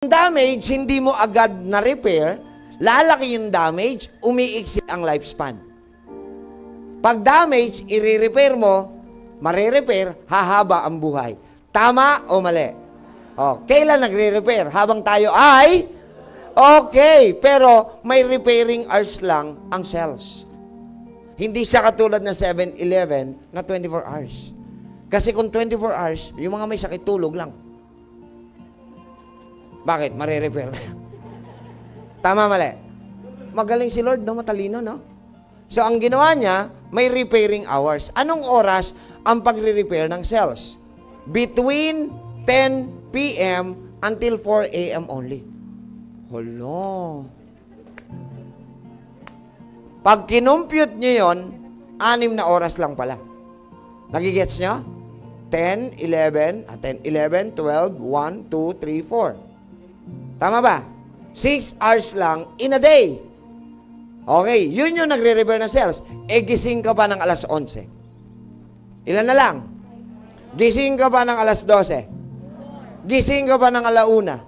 Damage, hindi mo agad na-repair, lalaki yung damage, umiiksi ang lifespan. Pag damage, i-repair mo, marirepair, hahaba ang buhay. Tama o mali? O, kailan nagre-repair? Habang tayo ay okay, pero may repairing hours lang ang cells. Hindi siya katulad ng 7-Eleven na 24 hours. Kasi kung 24 hours, yung mga may sakit tulog lang. Bakit? Mare-repair na. Tama, mali? Magaling si Lord, no? Matalino, no? So, ang ginawa niya, may repairing hours. Anong oras ang pagre-repair ng cells? Between 10 p.m. until 4 a.m. only. Hala. Pag kinumpute nyo yun, 6 na oras lang pala. Nagigets nyo? 10, 11, 12, 1, 2, 3, 4. Tama ba? 6 hours lang in a day. Okay, yun yung nagre-repair ng cells. Gising ka pa ng alas 11. Ilan na lang? Gising ka pa ng alas 12. Gising ka pa ng alauna.